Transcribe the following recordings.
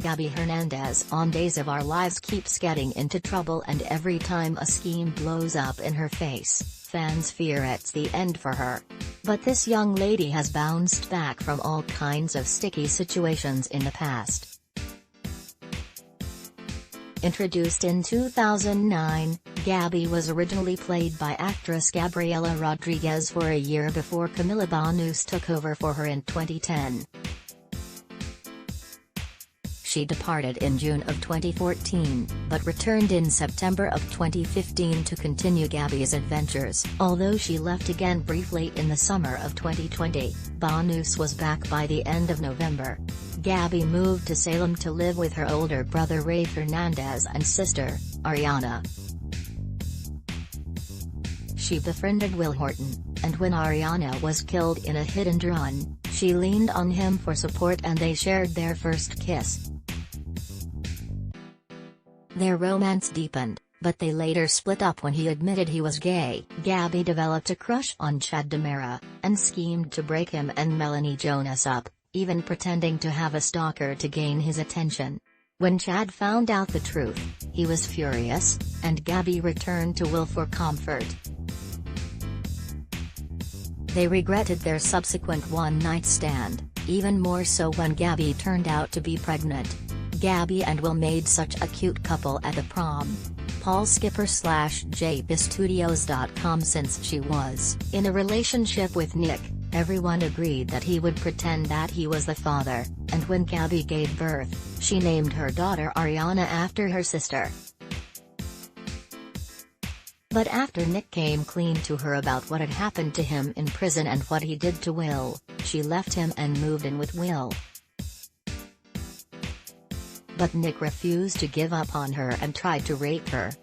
Gabi Hernandez on Days of Our Lives keeps getting into trouble, and every time a scheme blows up in her face, fans fear it's the end for her. But this young lady has bounced back from all kinds of sticky situations in the past. Introduced in 2009, Gabi was originally played by actress Gabriela Rodriguez for a year before Camila Banus took over for her in 2010. She departed in June of 2014, but returned in September of 2015 to continue Gabi's adventures. Although she left again briefly in the summer of 2020, Banus was back by the end of November. Gabi moved to Salem to live with her older brother Ray Hernandez and sister, Ariana. She befriended Will Horton, and when Ariana was killed in a hit-and-run, she leaned on him for support and they shared their first kiss. Their romance deepened, but they later split up when he admitted he was gay. Gabi developed a crush on Chad DiMera, and schemed to break him and Melanie Jonas up, even pretending to have a stalker to gain his attention. When Chad found out the truth, he was furious, and Gabi returned to Will for comfort. They regretted their subsequent one-night stand, even more so when Gabi turned out to be pregnant. Gabi and Will made such a cute couple at the prom. Paul Skipper/JPStudios.com. Since she was in a relationship with Nick, everyone agreed that he would pretend that he was the father, and when Gabi gave birth, she named her daughter Ariana after her sister. But after Nick came clean to her about what had happened to him in prison and what he did to Will, she left him and moved in with Will. But Nick refused to give up on her and tried to rape her.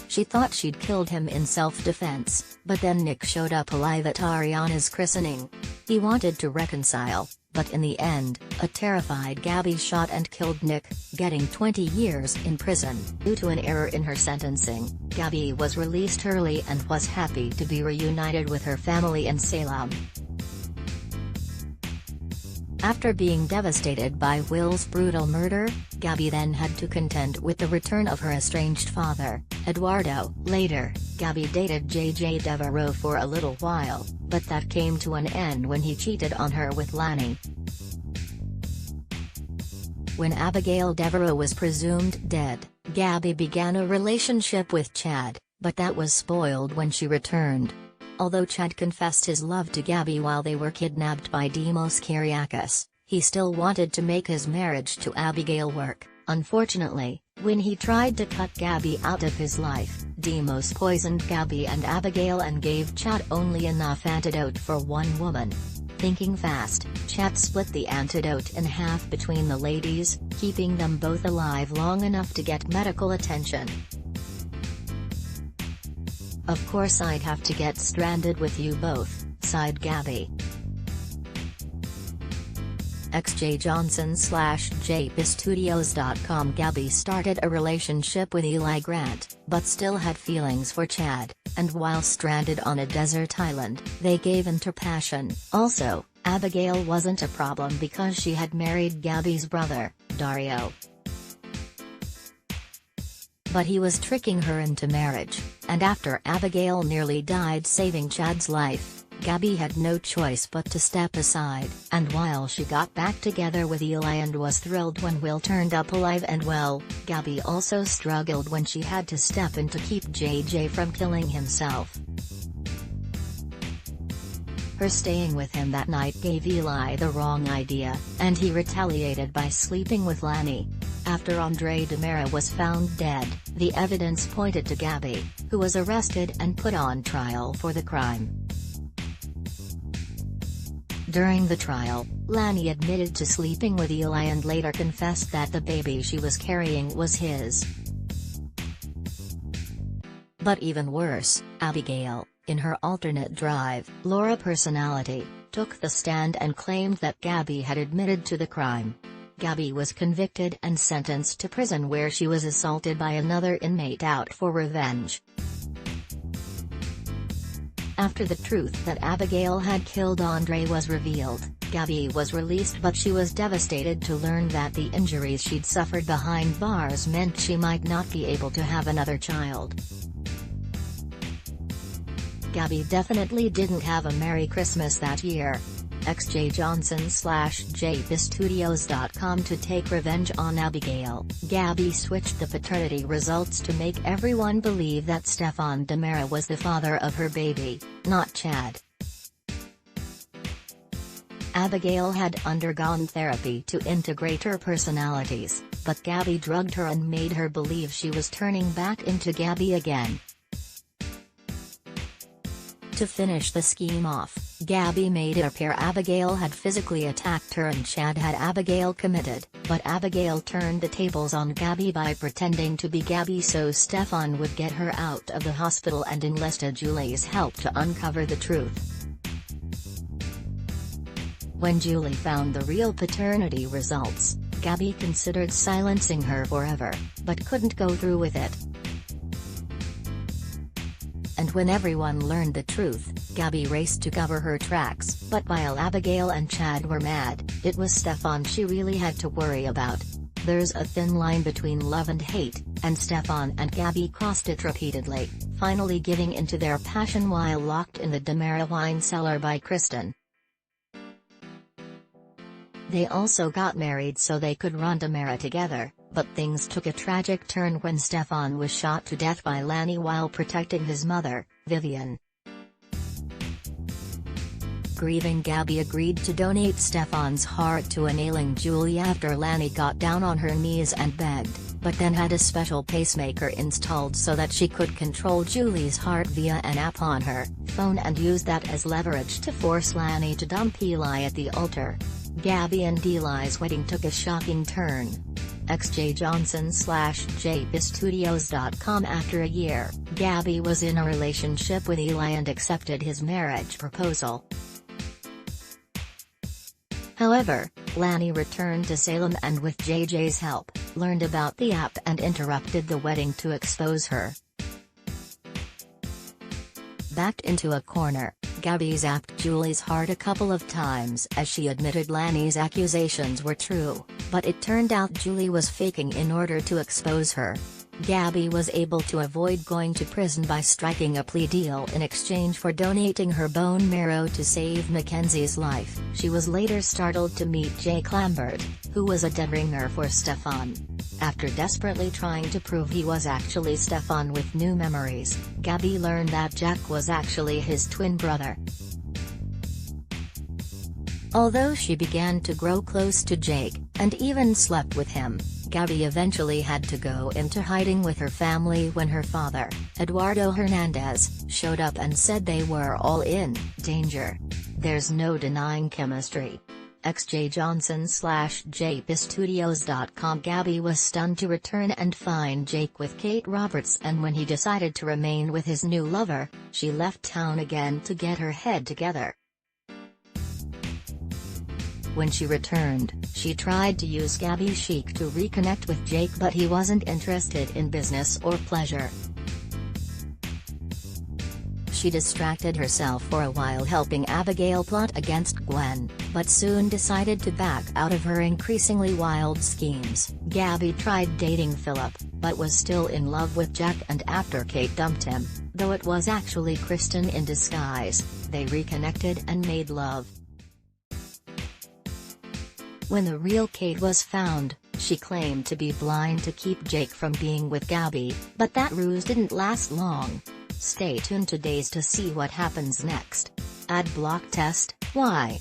She thought she'd killed him in self-defense, but then Nick showed up alive at Ariana's christening. He wanted to reconcile, but in the end, a terrified Gabi shot and killed Nick, getting 20 years in prison. Due to an error in her sentencing, Gabi was released early and was happy to be reunited with her family in Salem. After being devastated by Will's brutal murder, Gabi then had to contend with the return of her estranged father, Eduardo. Later, Gabi dated JJ Devereaux for a little while, but that came to an end when he cheated on her with Lani. When Abigail Devereaux was presumed dead, Gabi began a relationship with Chad, but that was spoiled when she returned. Although Chad confessed his love to Gabi while they were kidnapped by Demos Kyriakis, he still wanted to make his marriage to Abigail work. Unfortunately, when he tried to cut Gabi out of his life, Demos poisoned Gabi and Abigail and gave Chad only enough antidote for one woman. Thinking fast, Chad split the antidote in half between the ladies, keeping them both alive long enough to get medical attention. "Of course I'd have to get stranded with you both," sighed Gabi. XJJohnson/JPStudios.com. Gabi started a relationship with Eli Grant, but still had feelings for Chad, and while stranded on a desert island, they gave into passion. Also, Abigail wasn't a problem because she had married Gabi's brother, Dario. But he was tricking her into marriage, and after Abigail nearly died saving Chad's life, Gabi had no choice but to step aside. And while she got back together with Eli and was thrilled when Will turned up alive and well, Gabi also struggled when she had to step in to keep JJ from killing himself. Her staying with him that night gave Eli the wrong idea, and he retaliated by sleeping with Lani. After Andre DiMera was found dead, the evidence pointed to Gabi, who was arrested and put on trial for the crime. During the trial, Lani admitted to sleeping with Eli and later confessed that the baby she was carrying was his. But even worse, Abigail, in her alternate drive, Laura personality, took the stand and claimed that Gabi had admitted to the crime. Gabi was convicted and sentenced to prison where she was assaulted by another inmate out for revenge. After the truth that Abigail had killed Andre was revealed, Gabi was released, but she was devastated to learn that the injuries she'd suffered behind bars meant she might not be able to have another child. Gabi definitely didn't have a Merry Christmas that year. XJJohnson/JBstudios.com To take revenge on Abigail, Gabi switched the paternity results to make everyone believe that Stefan DiMera was the father of her baby, not Chad. Abigail had undergone therapy to integrate her personalities, but Gabi drugged her and made her believe she was turning back into Gabi again. To finish the scheme off, Gabi made it appear Abigail had physically attacked her and Chad had Abigail committed, but Abigail turned the tables on Gabi by pretending to be Gabi so Stefan would get her out of the hospital and enlisted Julie's help to uncover the truth. When Julie found the real paternity results, Gabi considered silencing her forever, but couldn't go through with it. And when everyone learned the truth, Gabi raced to cover her tracks, but while Abigail and Chad were mad, it was Stefan she really had to worry about. There's a thin line between love and hate, and Stefan and Gabi crossed it repeatedly, finally giving into their passion while locked in the DiMera wine cellar by Kristen. They also got married so they could run DiMera together, but things took a tragic turn when Stefan was shot to death by Lanny while protecting his mother, Vivian. Grieving Gabi agreed to donate Stefan's heart to an ailing Julie after Lanny got down on her knees and begged, but then had a special pacemaker installed so that she could control Julie's heart via an app on her phone and use that as leverage to force Lanny to dump Eli at the altar. Gabi and Eli's wedding took a shocking turn. XJJohnson/JBstudios.com After a year, Gabi was in a relationship with Eli and accepted his marriage proposal. However, Lanny returned to Salem and with JJ's help, learned about the app and interrupted the wedding to expose her. Backed into a corner, Gabi zapped Julie's heart a couple of times as she admitted Lanny's accusations were true, but it turned out Julie was faking in order to expose her. Gabi was able to avoid going to prison by striking a plea deal in exchange for donating her bone marrow to save Mackenzie's life. She was later startled to meet Jake Lambert, who was a dead ringer for Stefan. After desperately trying to prove he was actually Stefan with new memories, Gabi learned that Jack was actually his twin brother. Although she began to grow close to Jake, and even slept with him, Gabi eventually had to go into hiding with her family when her father, Eduardo Hernandez, showed up and said they were all in danger. There's no denying chemistry. XJJohnson/JBstudios.com Gabi was stunned to return and find Jake with Kate Roberts, and when he decided to remain with his new lover, she left town again to get her head together. When she returned, she tried to use Gabi chic to reconnect with Jake, but he wasn't interested in business or pleasure. She distracted herself for a while helping Abigail plot against Gwen, but soon decided to back out of her increasingly wild schemes. Gabi tried dating Philip, but was still in love with Jack, and after Kate dumped him, though it was actually Kristen in disguise, they reconnected and made love. When the real Kate was found, she claimed to be blind to keep Jake from being with Gabi, but that ruse didn't last long. Stay tuned to Days to see what happens next. Ad block test, why?